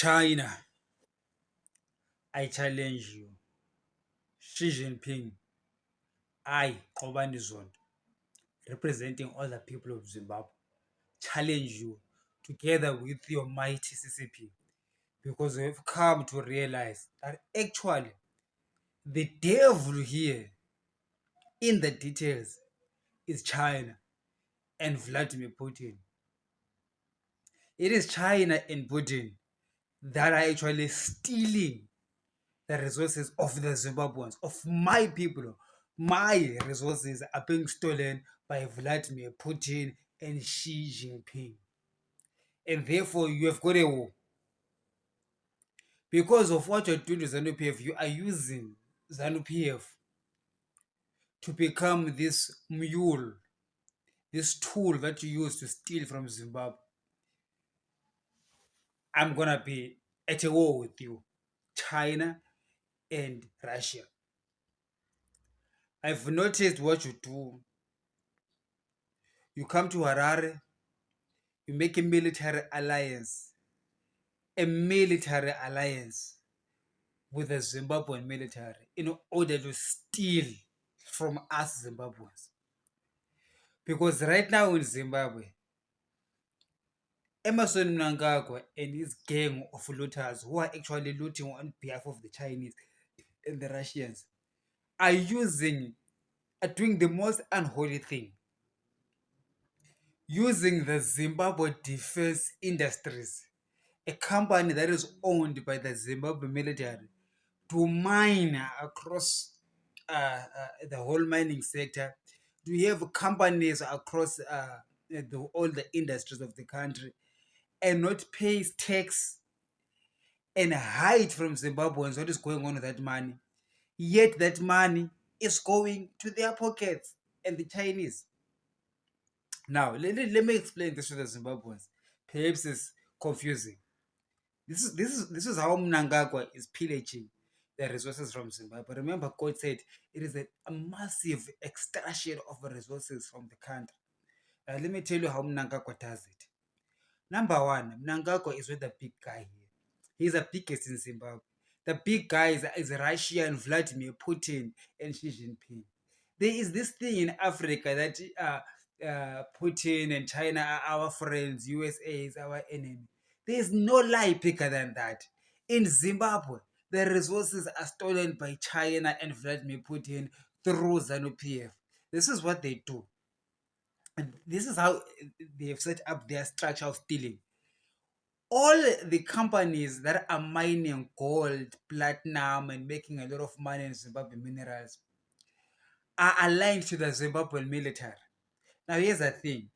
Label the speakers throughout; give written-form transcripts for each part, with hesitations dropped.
Speaker 1: China, I challenge you. Xi Jinping, I, Qobani Zondo, representing all the people of Zimbabwe, challenge you together with your mighty CCP because we have come to realize that actually the devil here in the details is China and Vladimir Putin. It is China and Putin that are actually stealing the resources of the Zimbabweans, of my people. My resources are being stolen by Vladimir Putin and Xi Jinping. And therefore, you have got a war. Because of what you're doing to ZANU PF, you are using ZANU PF to become this mule, this tool that you use to steal from Zimbabwe. I'm going to be at a war with you, China and Russia. I've noticed what you do. You come to Harare, you make a military alliance with the Zimbabwean military in order to steal from us Zimbabweans. Because right now in Zimbabwe, Emerson Mnangagwa and his gang of looters who are actually looting on behalf of the Chinese and the Russians are doing the most unholy thing, using the Zimbabwe Defense Industries, a company that is owned by the Zimbabwe military, to mine across the whole mining sector. Do you have companies across all the industries of the country and not pay tax and hide from Zimbabweans what is going on with that money? Yet that money is going to their pockets and the Chinese. Now, let me explain this to the Zimbabweans. Perhaps it's confusing. This is how Mnangagwa is pillaging the resources from Zimbabwe. Remember, God said it is a massive extraction of resources from the country. Let me tell you how Mnangagwa does it. Number one, Mnangagwa is with the big guy here. He's the biggest in Zimbabwe. The big guy is Russia and Vladimir Putin and Xi Jinping. There is this thing in Africa that Putin and China are our friends, USA is our enemy. There is no lie bigger than that. In Zimbabwe, the resources are stolen by China and Vladimir Putin through ZANU-PF. This is what they do. And this is how they have set up their structure of stealing. All the companies that are mining gold, platinum, and making a lot of money in Zimbabwe minerals are aligned to the Zimbabwean military. Now, here's the thing.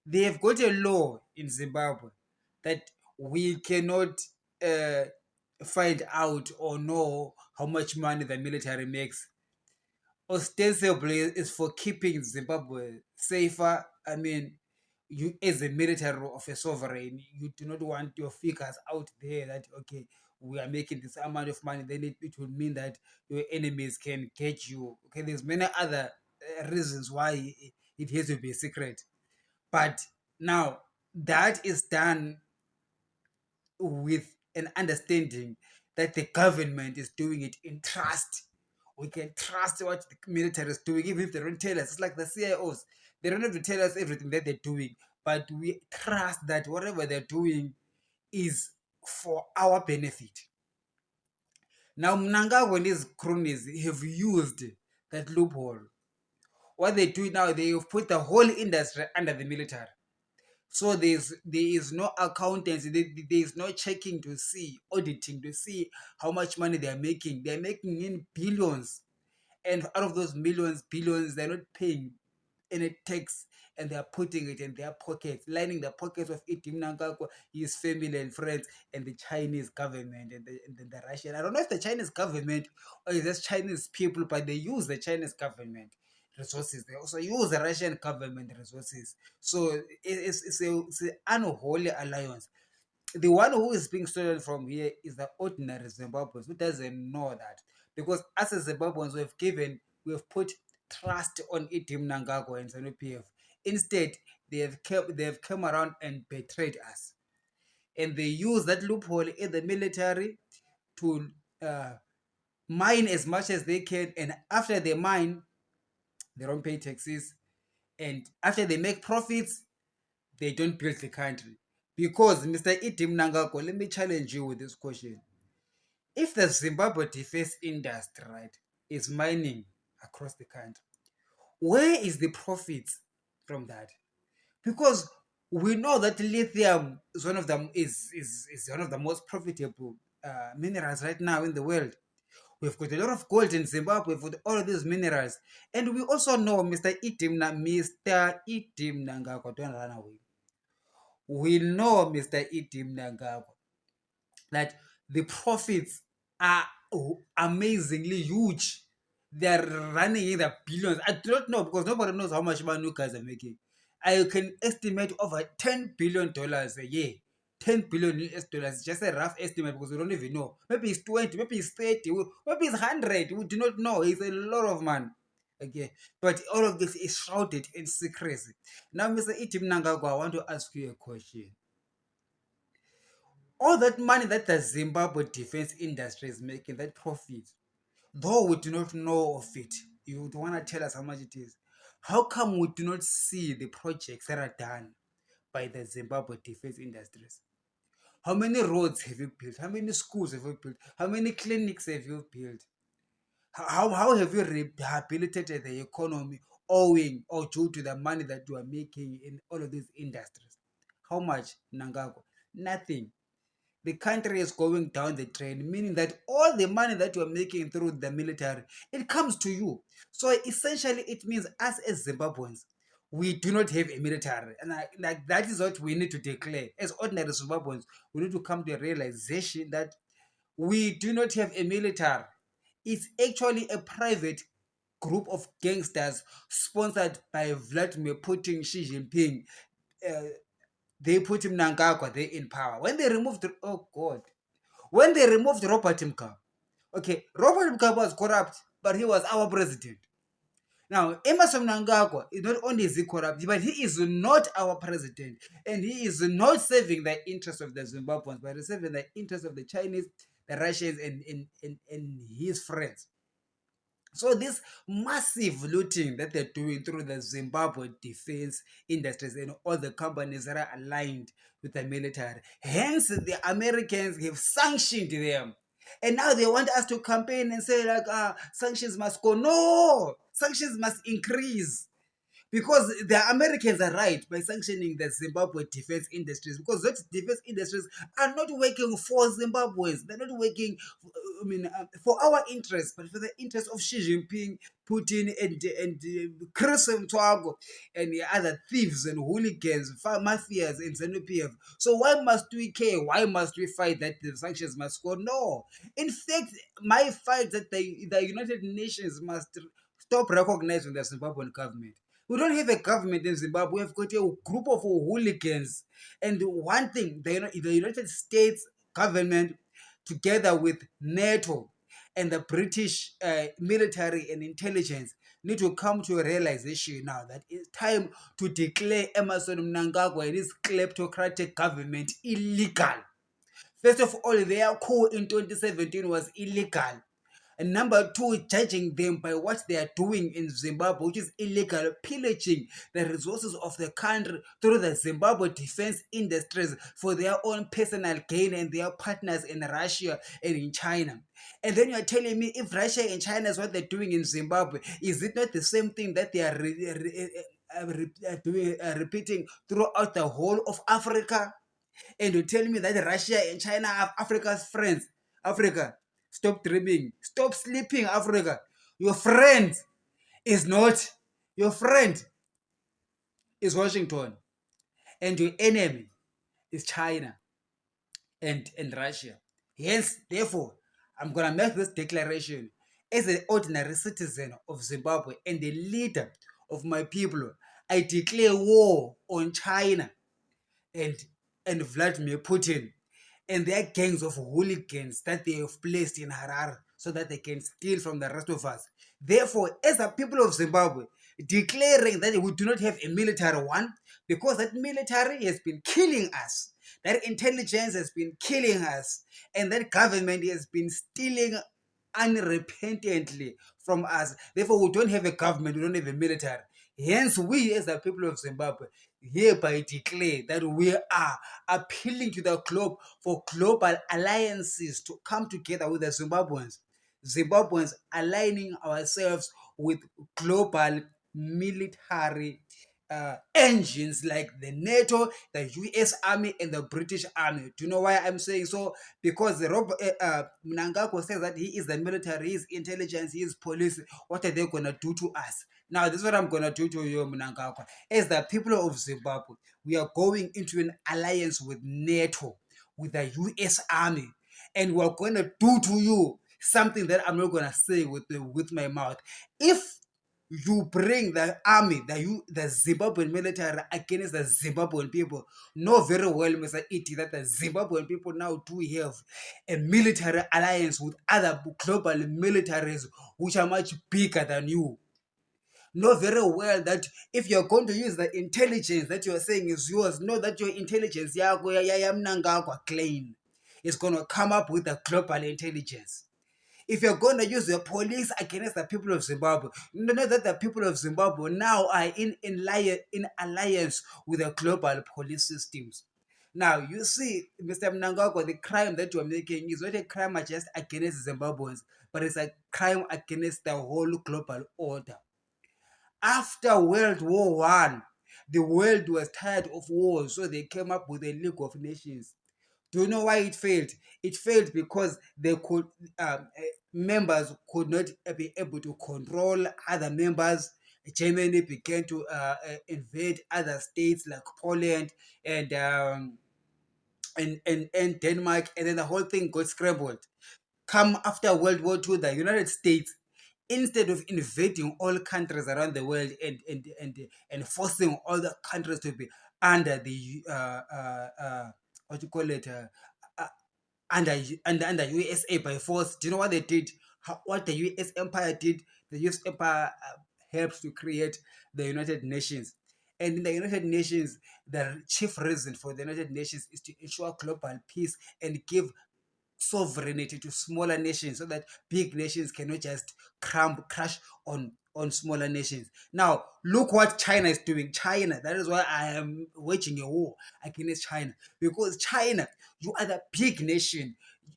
Speaker 1: They have got a law in Zimbabwe that we cannot find out or know how much money the military makes. Ostensibly, is for keeping Zimbabwe safer. I mean, you as a military of a sovereign, you do not want your figures out there that, okay, we are making this amount of money, then it will mean that your enemies can get you. Okay, there's many other reasons why it has to be secret. But now that is done with an understanding that the government is doing it in trust. We can trust what the military is doing, even if they don't tell us. It's like the CIOs. They don't have to tell us everything that they're doing, but we trust that whatever they're doing is for our benefit. Now, Mnangagwa and his cronies have used that loophole. What they do now, they have put the whole industry under the military. So there is no accountancy, there is no checking to see, auditing to see how much money they are making. They are making in billions. And out of those millions, billions, they're not paying any tax, and they are putting it in their pockets, lining the pockets of Itim Mnangagwa, his family and friends, and the Chinese government and the Russian. I don't know if the Chinese government or it's just Chinese people, but they use the Chinese government resources. They also use the Russian government resources. So it's an unholy alliance. The one who is being stolen from here is the ordinary Zimbabweans who doesn't know that. Because as a Zimbabweans, we have put trust on Itim Mnangagwa and ZANU-PF. Instead, they have come around and betrayed us. and they use that loophole in the military to uh, mine as much as they can, and after they mine, they don't pay taxes, and after they make profits, they don't build the country. Because Mr. Idim Nangako, let me challenge you with this question. If the Zimbabwe defense industry, right, is mining across the country, where is the profits from that? Because we know that lithium is one of the is one of the most profitable minerals right now in the world. We've got a lot of gold in Zimbabwe for all of these minerals, and we also know Mr. Idim Nangako, don't run away. We know Mr. Idim Nangako that the profits are amazingly huge. They are running in the billions. I don't know because nobody knows how much money you guys are making. I can estimate over $10 billion a year. $10 billion, just a rough estimate because we don't even know. Maybe it's 20, maybe it's 30, maybe it's 100. We do not know. It's a lot of money. Okay, but all of this is shrouded in secrecy. Now, Mr. Idim Nangako, I want to ask you a question. All that money that the Zimbabwe defense industry is making, that profit, though we do not know of it, you would want to tell us how much it is. How come we do not see the projects that are done by the Zimbabwe defense industries? How many roads have you built? How many schools have you built? How many clinics have you built? How have you rehabilitated the economy owing or due to the money that you are making in all of these industries? How much, Nangako? Nothing. The country is going down the drain, meaning that all the money that you are making through the military, it comes to you. So essentially, it means us as Zimbabweans, we do not have a military. And like that is what we need to declare. As ordinary Zimbabweans, we need to come to a realization that we do not have a military. It's actually a private group of gangsters sponsored by Vladimir Putin, Xi Jinping. They put him Nangagwa there in power. When they removed, oh God, when they removed Robert Mugabe, okay, Robert Mugabe was corrupt, but he was our president. Now, Emmerson Mnangagwa is not only is he corrupt, but he is not our president, and he is not serving the interests of the Zimbabweans, but he's serving the interests of the Chinese, the Russians, and his friends. So this massive looting that they're doing through the Zimbabwe defense industries and all the companies that are aligned with the military, hence the Americans have sanctioned them. And now they want us to campaign and say like, sanctions must go. No, sanctions must increase. Because the Americans are right by sanctioning the Zimbabwe defense industries, because those defense industries are not working for Zimbabweans. They're not working, for our interests, but for the interests of Xi Jinping, Putin, and Chris Mtwago, and the other thieves and hooligans, mafias, and ZANU-PF. So why must we care? Why must we fight that the sanctions must go? No. In fact, my fight that the United Nations must stop recognizing the Zimbabwean government. We don't have a government in Zimbabwe. We've got a group of hooligans. And one thing, the United States government, together with NATO and the British military and intelligence, need to come to a realization now that it's time to declare Emmerson Mnangagwa and his kleptocratic government illegal. First of all, their coup in 2017 was illegal. And number two, judging them by what they are doing in Zimbabwe, which is illegal, pillaging the resources of the country through the Zimbabwe defense industries for their own personal gain and their partners in Russia and in China. And then you are telling me if Russia and China is what they're doing in Zimbabwe, is it not the same thing that they are repeating throughout the whole of Africa? And you tell me that Russia and China are Africa's friends. Africa, stop dreaming. Stop sleeping, Africa. Your friend is not. Your friend is Washington. And your enemy is China and Russia. Hence, therefore, I'm going to make this declaration as an ordinary citizen of Zimbabwe and the leader of my people. I declare war on China and Vladimir Putin and their gangs of hooligans that they have placed in Harare so that they can steal from the rest of us. Therefore, as a people of Zimbabwe, declaring that we do not have a military one, because that military has been killing us. That intelligence has been killing us, and that government has been stealing unrepentantly from us. Therefore, we don't have a government, we don't have a military. Hence, we as the people of Zimbabwe hereby declare that we are appealing to the globe for global alliances to come together with the Zimbabweans. Zimbabweans aligning ourselves with global military engines like the NATO, the US Army, and the British Army. Do you know why I'm saying so? Because Mnangagwa says that he is the military, he is intelligence, he is police. What are they going to do to us? Now, this is what I'm going to do to you, Mnangagwa. As the people of Zimbabwe, we are going into an alliance with NATO, with the US Army, and we're going to do to you something that I'm not going to say with my mouth. If you bring the army, the Zimbabwean military against the Zimbabwean people, know very well, Mr. Iti, that the Zimbabwean people now do have a military alliance with other global militaries which are much bigger than you. Know very well that if you're going to use the intelligence that you're saying is yours, know that your intelligence claim is going to come up with a global intelligence. If you're going to use the police against the people of Zimbabwe, know that the people of Zimbabwe now are in alliance with the global police systems. Now, you see, Mr. Mnangagwa, the crime that you're making is not a crime just against Zimbabweans, but it's a crime against the whole global order. After World War One, the world was tired of wars, so they came up with a League of Nations. Do you know why it failed? It failed because they could members could not be able to control other members. Germany began to invade other states like Poland and Denmark, and then the whole thing got scrambled. Come after World War II, the United States, instead of invading all countries around the world and forcing all the countries to be under the what you call it under USA by force. Do you know what they did? What the US Empire did? The US Empire helped to create the United Nations. And in the United Nations, the chief reason for the United Nations is to ensure global peace and give sovereignty to smaller nations so that big nations cannot just crash on smaller nations. Now, look what China is doing. China, that is why I am waging a war against China. Because China, you are the big nation.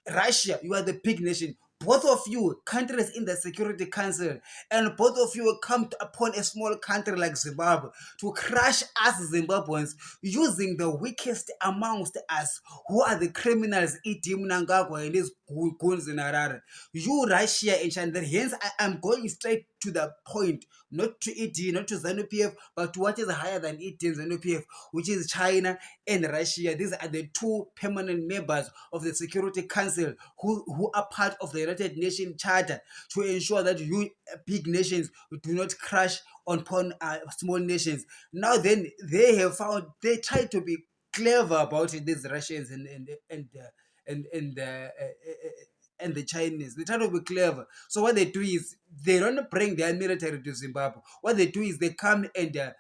Speaker 1: Russia, you are the big nation. Both of you, countries in the Security Council, and both of you come upon a small country like Zimbabwe to crush us Zimbabweans using the weakest amongst us, who are the criminals, Idi Mnangagwa and his goons in Harare. You, Russia and China. Hence, I am going straight to the point, not to ED, not to ZANU-PF, but to what is higher than ED and ZANU-PF, which is China and Russia. These are the two permanent members of the Security Council who are part of the United Nations Charter to ensure that you big nations do not crash upon small nations. Now then, they have found, they try to be clever about it, these Russians and the Chinese. They try to be clever. So what they do is they don't bring their military to Zimbabwe. What they do is they come and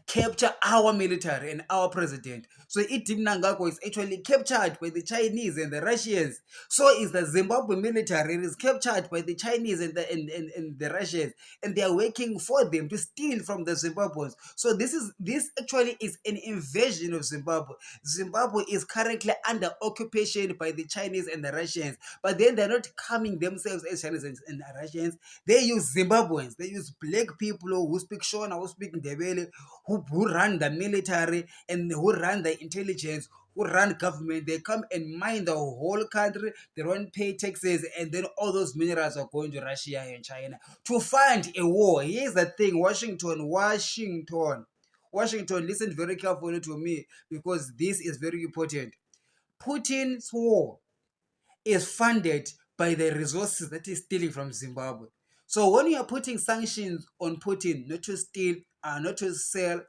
Speaker 1: capture our military and our president. So Idi Mnangagwa is actually captured by the Chinese and the Russians. So is the Zimbabwe military. It is captured by the Chinese and the Russians, and they are working for them to steal from the Zimbabweans. So this actually is an invasion of Zimbabwe. Zimbabwe is currently under occupation by the Chinese and the Russians, but then they're not coming themselves as Chinese and Russians. They use Zimbabweans. They use black people who speak Shona, who speak Ndebele, who run the military and who run the intelligence, who run government. They come and mine the whole country. They don't pay taxes, and then all those minerals are going to Russia and China to fund a war. Here's the thing, Washington, listen very carefully to me, because this is very important. Putin's war is funded by the resources that is stealing from Zimbabwe. So when you are putting sanctions on Putin not to steal, not to sell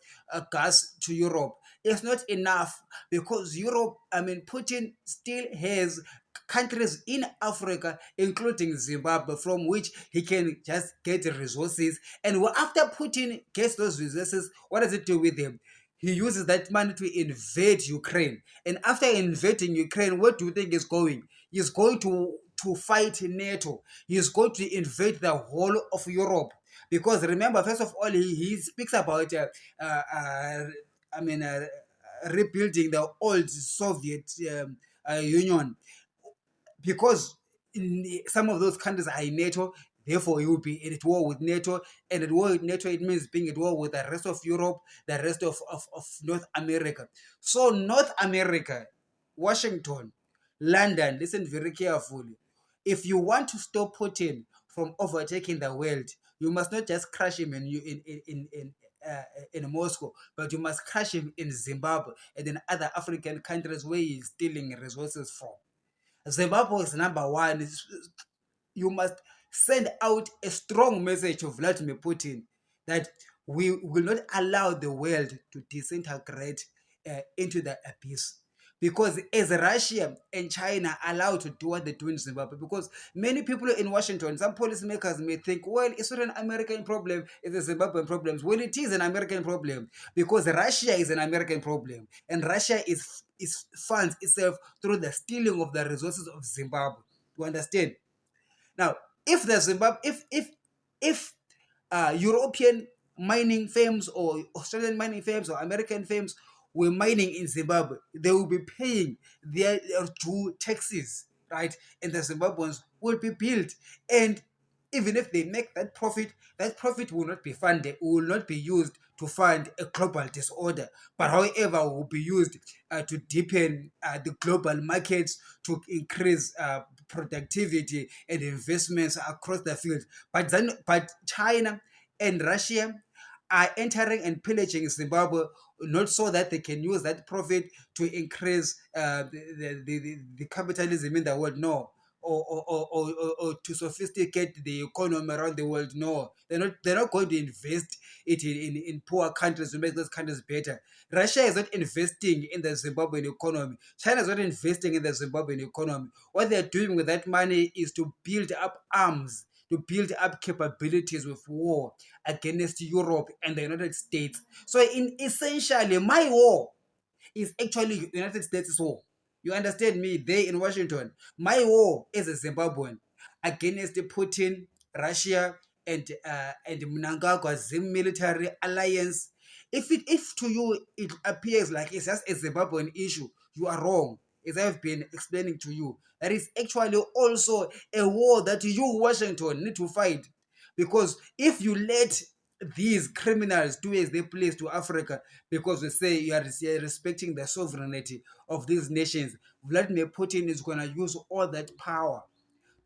Speaker 1: gas to Europe, it's not enough, because Putin still has countries in Africa, including Zimbabwe, from which he can just get resources. And after Putin gets those resources, what does it do with them? he uses that money to invade Ukraine. And after invading Ukraine, where do you think he's going? He's going to fight NATO. He's going to invade the whole of Europe. Because remember, first of all, he speaks about, I mean, rebuilding the old Soviet Union, because some of those countries are in NATO. Therefore, he will be at war with NATO, and at war with NATO, it means being at war with the rest of Europe, the rest of North America. So, North America, Washington, London, listen very carefully. If you want to stop Putin from overtaking the world, you must not just crush him in Moscow, but you must crush him in Zimbabwe and in other African countries where he's stealing resources from. Zimbabwe is number one. You must send out a strong message of Vladimir Putin that we will not allow the world to disintegrate into the abyss. Because as Russia and China allow to do what they do in Zimbabwe, because many people in Washington, some policymakers may think, well, it's not an American problem, it's a Zimbabwean problem. Well, it is an American problem because Russia is an American problem, and Russia is funds itself through the stealing of the resources of Zimbabwe. You understand? Now, if the Zimbabwe, if European mining firms or Australian mining firms or American firms were mining in Zimbabwe, they will be paying their due taxes, right? And the Zimbabweans will be billed. And even if they make that profit will not be funded, will not be used to fund a global disorder, but however will be used to deepen the global markets, to increase productivity and investments across the field. But China and Russia are entering and pillaging Zimbabwe, not so that they can use that profit to increase the capitalism in the world. No. Or to sophisticate the economy around the world. No, they're not going to invest it in poor countries to make those countries better. Russia is not investing in the Zimbabwean economy. China is not investing in the Zimbabwean economy. What they're doing with that money is to build up arms, to build up capabilities with war against Europe and the United States. So, in essentially, my war is actually the United States' war. You understand me? There in Washington, my war is a Zimbabwean against Putin, Russia, and Mnangagwa Zim military alliance. If to you it appears like it's just a Zimbabwean issue, you are wrong. As I've been explaining to you, that is actually also a war that you, Washington, need to fight. Because if you let these criminals do as they please to Africa, because we say you are respecting the sovereignty of these nations, Vladimir Putin is going to use all that power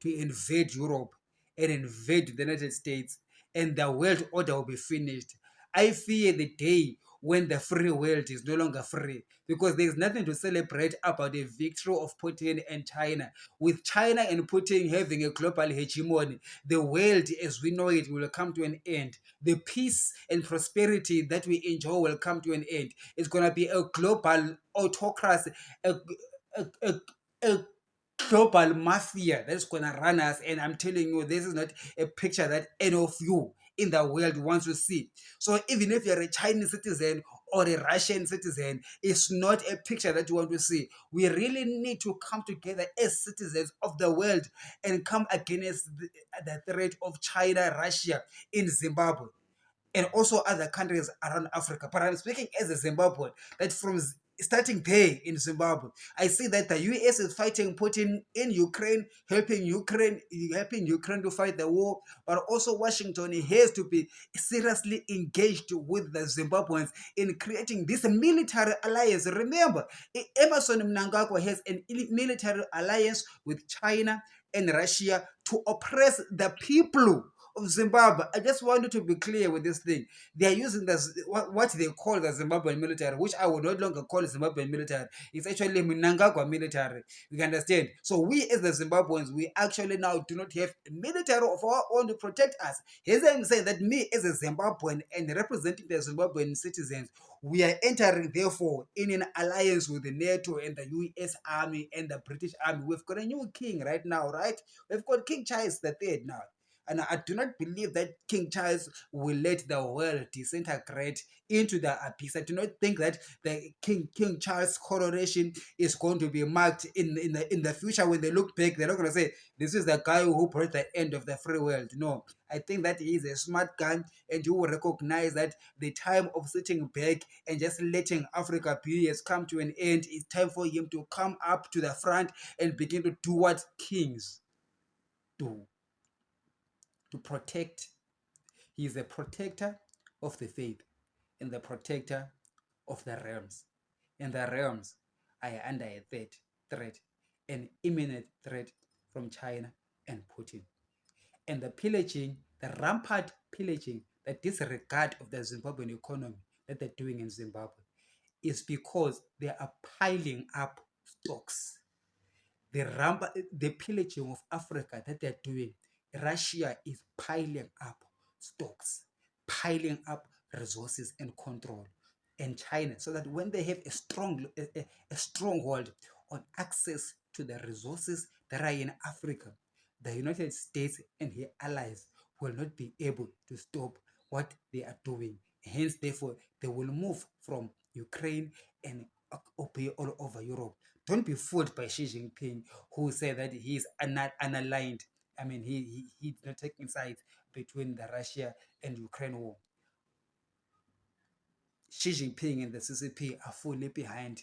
Speaker 1: to invade Europe and invade the United States, and the world order will be finished. I fear the day when the free world is no longer free, because there's nothing to celebrate about the victory of Putin and China. With China and Putin having a global hegemony, the world as we know it will come to an end. The peace and prosperity that we enjoy will come to an end. It's going to be a global autocracy, a, a global mafia that's going to run us. And I'm telling you, this is not a picture that any of you in the world wants to see. So even if you're a Chinese citizen or a Russian citizen, it's not a picture that you want to see. We really need to come together as citizens of the world and come against the threat of China, Russia in Zimbabwe, and also other countries around Africa. But I'm speaking as a Zimbabwean, that from starting there in Zimbabwe, I see that the US is fighting Putin in Ukraine, helping Ukraine to fight the war, but also Washington has to be seriously engaged with the Zimbabweans in creating this military alliance. Remember, Emerson Mnangagwa has a military alliance with China and Russia to oppress the people of Zimbabwe. I just wanted to be clear with this thing. They are using what they call the Zimbabwean military, which I would no longer call Zimbabwean military. It's actually Mnangagwa military. You can understand? So we as the Zimbabweans, we actually now do not have a military of our own to protect us. Here's I'm saying that me as a Zimbabwean and representing the Zimbabwean citizens, we are entering therefore in an alliance with the NATO and the US Army and the British Army. We've got a new king right now, right? We've got King Charles III now. And I do not believe that King Charles will let the world disintegrate into the abyss. I do not think that the King Charles coronation is going to be marked in the future. When they look back, they're not going to say this is the guy who brought the end of the free world. No, I think that he is a smart guy, and you will recognize that the time of sitting back and just letting Africa be has come to an end. It's time for him to come up to the front and begin to do what kings do, to protect. He is a protector of the faith and the protector of the realms. And the realms are under a threat, an imminent threat from China and Putin. And the pillaging, the rampant pillaging, the disregard of the Zimbabwean economy that they're doing in Zimbabwe is because they are piling up stocks. The pillaging of Africa that they're doing, Russia is piling up stocks, piling up resources and control, and China, so that when they have a stronghold on access to the resources that are in Africa, the United States and her allies will not be able to stop what they are doing. Hence, therefore, they will move from Ukraine and occupy all over Europe. Don't be fooled by Xi Jinping, who said that he is unaligned. I mean, he's not taking sides between the Russia and Ukraine war. Xi Jinping and the CCP are fully behind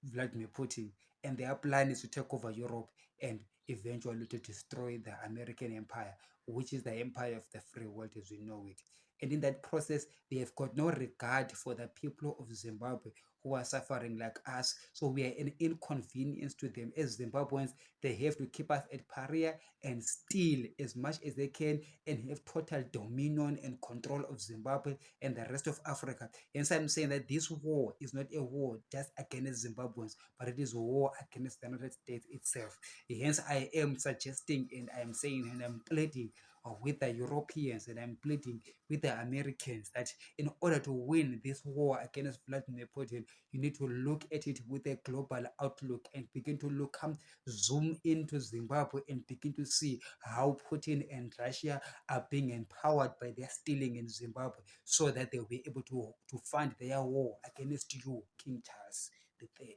Speaker 1: Vladimir Putin, and their plan is to take over Europe and eventually to destroy the American empire, which is the empire of the free world as we know it. And in that process, they have got no regard for the people of Zimbabwe who are suffering like us. So we are an inconvenience to them. As Zimbabweans, they have to keep us at pariah and steal as much as they can and have total dominion and control of Zimbabwe and the rest of Africa. Hence, I'm saying that this war is not a war just against Zimbabweans, but it is a war against the United States itself. Hence, I am suggesting and I am saying and I'm pleading with the Europeans and I'm pleading with the Americans that in order to win this war against Vladimir Putin, you need to look at it with a global outlook and begin to zoom into Zimbabwe and begin to see how Putin and Russia are being empowered by their stealing in Zimbabwe, so that they'll be able to fund their war against you, King Charles III,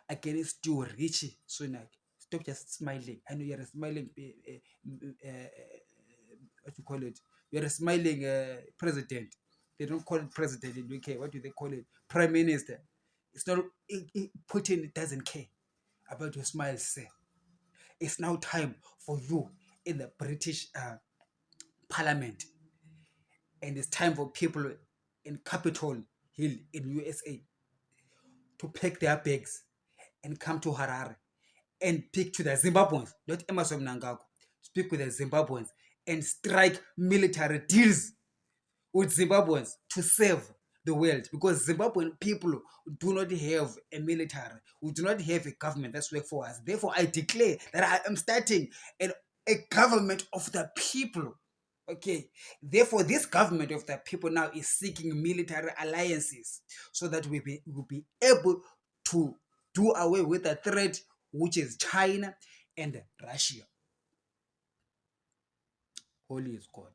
Speaker 1: against you, Richie Sunak. Stop just smiling. I know you're a smiling, what you call it? You're a smiling president. They don't call it president in UK. What do they call it? Prime Minister. It's not. Putin doesn't care about your smiles, sir. It's now time for you in the British Parliament, and it's time for people in Capitol Hill in USA to pack their bags and come to Harare and speak to the Zimbabweans, not Emmerson Mnangagwa. Speak with the Zimbabweans and strike military deals with Zimbabweans to save the world, because Zimbabwean people do not have a military. We do not have a government that's work for us. Therefore, I declare that I am starting a government of the people. Okay, therefore, this government of the people now is seeking military alliances so that we will be able to do away with the threat, which is China and Russia. Holy is God.